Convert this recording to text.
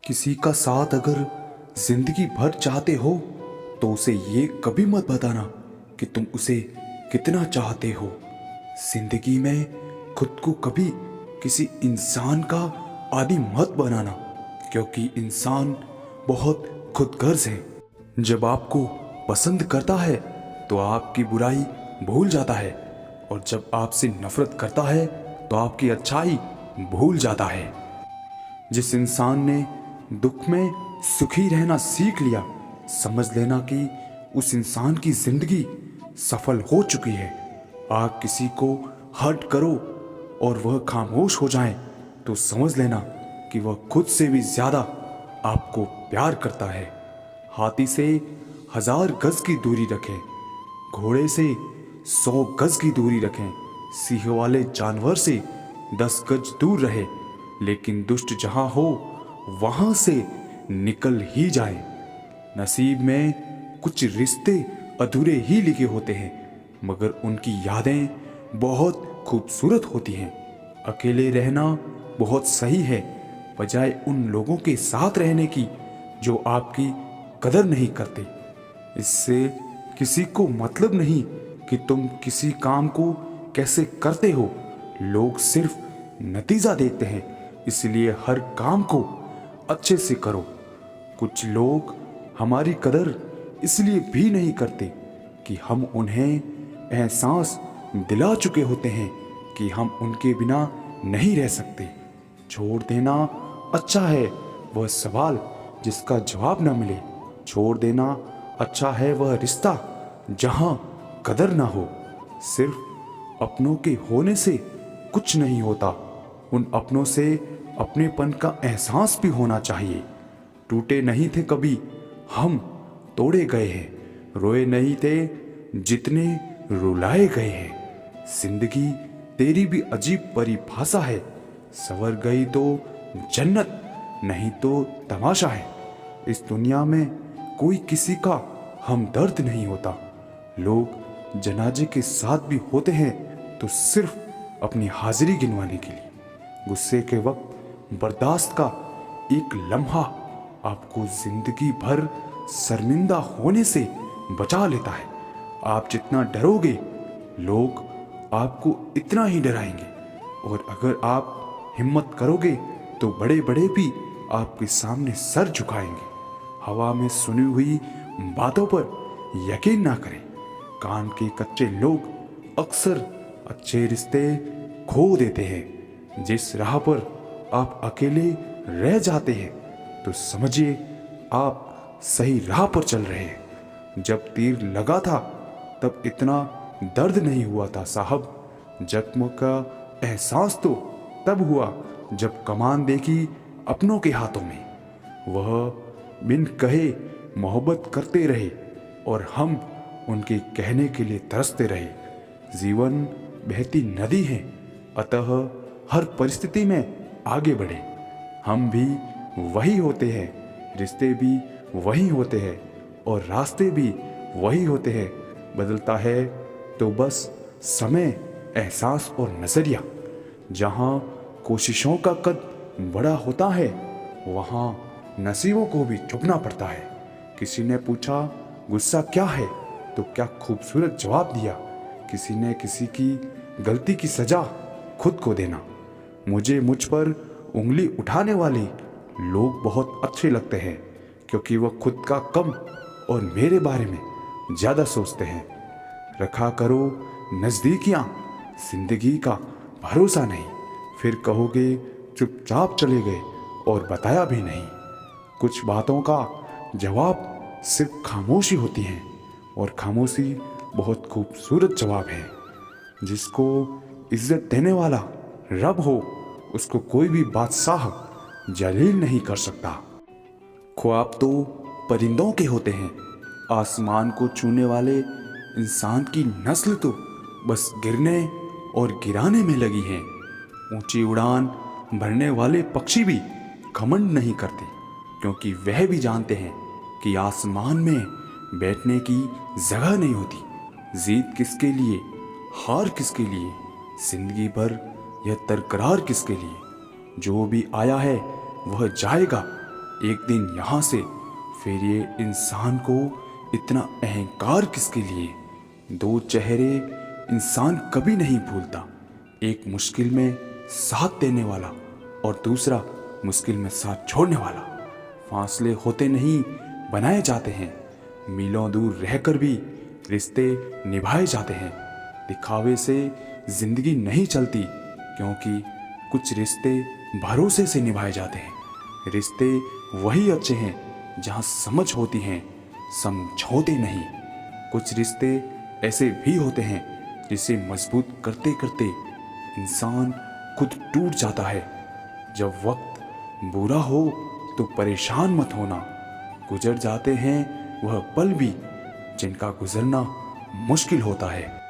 किसी का साथ अगर जिंदगी भर चाहते हो तो उसे ये कभी मत बताना कि तुम उसे कितना चाहते हो। जिंदगी में खुद को कभी किसी इंसान का आदी मत बनाना, क्योंकि इंसान बहुत खुदगर्ज है। जब आपको पसंद करता है तो आपकी बुराई भूल जाता है, और जब आपसे नफरत करता है तो आपकी अच्छाई भूल जाता है। जिस इंसान ने दुख में सुखी रहना सीख लिया, समझ लेना कि उस इंसान की जिंदगी सफल हो चुकी है। आप किसी को हर्ट करो और वह खामोश हो जाए तो समझ लेना कि वह खुद से भी ज्यादा आपको प्यार करता है। हाथी से 1000 गज की दूरी रखें, घोड़े से 100 गज की दूरी रखें, सिंह वाले जानवर से 10 गज दूर रहे, लेकिन दुष्ट जहां हो वहां से निकल ही जाए। नसीब में कुछ रिश्ते अधूरे ही लिखे होते हैं, मगर उनकी यादें बहुत खूबसूरत होती हैं। अकेले रहना बहुत सही है, बजाय उन लोगों के साथ रहने की जो आपकी कदर नहीं करते। इससे किसी को मतलब नहीं कि तुम किसी काम को कैसे करते हो, लोग सिर्फ नतीजा देखते हैं। इसलिए हर काम को अच्छे से करो। कुछ लोग हमारी कदर इसलिए भी नहीं करते कि हम उन्हें एहसास दिला चुके होते हैं कि हम उनके बिना नहीं रह सकते। छोड़ देना अच्छा है वह सवाल जिसका जवाब न मिले। छोड़ देना अच्छा है वह रिश्ता जहां कदर ना हो। सिर्फ अपनों के होने से कुछ नहीं होता, उन अपनों से अपनेपन का एहसास भी होना चाहिए। टूटे नहीं थे कभी हम, तोड़े गए हैं। रोए नहीं थे जितने रुलाए गए हैं। जिंदगी तेरी भी अजीब परिभाषा है, सवर गई तो जन्नत, नहीं तो तमाशा है। इस दुनिया में कोई किसी का हमदर्द नहीं होता। लोग जनाजे के साथ भी होते हैं तो सिर्फ अपनी हाजिरी गिनवाने के लिए। गुस्से के वक्त बर्दाश्त का एक लम्हा आपको जिंदगी भर शर्मिंदा होने से बचा लेता है। आप जितना डरोगे लोग आपको इतना ही डराएंगे, और अगर आप हिम्मत करोगे तो बड़े बड़े भी आपके सामने सर झुकाएंगे। हवा में सुनी हुई बातों पर यकीन ना करें। कान के कच्चे लोग अक्सर अच्छे रिश्ते खो देते हैं। जिस राह पर आप अकेले रह जाते हैं तो समझिए आप सही राह पर चल रहे हैं। जब तीर लगा था तब इतना दर्द नहीं हुआ था साहब। जख्म का एहसास तो तब हुआ जब कमान देखी अपनों के हाथों में। वह बिन कहे मोहब्बत करते रहे और हम उनके कहने के लिए तरसते रहे। जीवन बहती नदी है, अतः हर परिस्थिति में आगे बढ़े। हम भी वही होते हैं, रिश्ते भी वही होते हैं, और रास्ते भी वही होते हैं। बदलता है तो बस समय, एहसास और नजरिया। जहां कोशिशों का कद बड़ा होता है वहां नसीबों को भी झुकना पड़ता है। किसी ने पूछा गुस्सा क्या है, तो क्या खूबसूरत जवाब दिया। किसी ने किसी की गलती की सजा खुद को देना। मुझे मुझ पर उंगली उठाने वाले लोग बहुत अच्छे लगते हैं, क्योंकि वह खुद का कम और मेरे बारे में ज्यादा सोचते हैं। रखा करो नजदीकियां, जिंदगी का भरोसा नहीं। फिर कहोगे चुपचाप चले गए और बताया भी नहीं। कुछ बातों का जवाब सिर्फ खामोशी होती है, और खामोशी बहुत खूबसूरत जवाब है। जिसको इज्जत देने वाला रब हो उसको कोई भी बादशाह जलील नहीं कर सकता। ख्वाब तो परिंदों के होते हैं, आसमान को छूने वाले इंसान की नस्ल तो बस गिरने और गिराने में लगी है। ऊंची उड़ान भरने वाले पक्षी भी घमंड नहीं करते, क्योंकि वह भी जानते हैं कि आसमान में बैठने की जगह नहीं होती। जीत किसके लिए, हार किसके लिए, जिंदगी भर यह तरकरार किसके लिए। जो भी आया है वह जाएगा, एक दिन यहाँ से, फिर ये इंसान को इतना अहंकार किसके लिए? दो चेहरे इंसान कभी नहीं भूलता, एक मुश्किल में साथ देने वाला और दूसरा मुश्किल में साथ छोड़ने वाला। फासले होते नहीं, बनाए जाते हैं। मीलों दूर रहकर भी रिश्ते निभाए जाते हैं। दिखावे से जिंदगी नहीं चलती, क्योंकि कुछ रिश्ते भरोसे से निभाए जाते हैं। रिश्ते वही अच्छे हैं जहाँ समझ होती हैं, समझौते नहीं। कुछ रिश्ते ऐसे भी होते हैं जिसे मजबूत करते करते इंसान खुद टूट जाता है। जब वक्त बुरा हो तो परेशान मत होना, गुजर जाते हैं वह पल भी जिनका गुजरना मुश्किल होता है।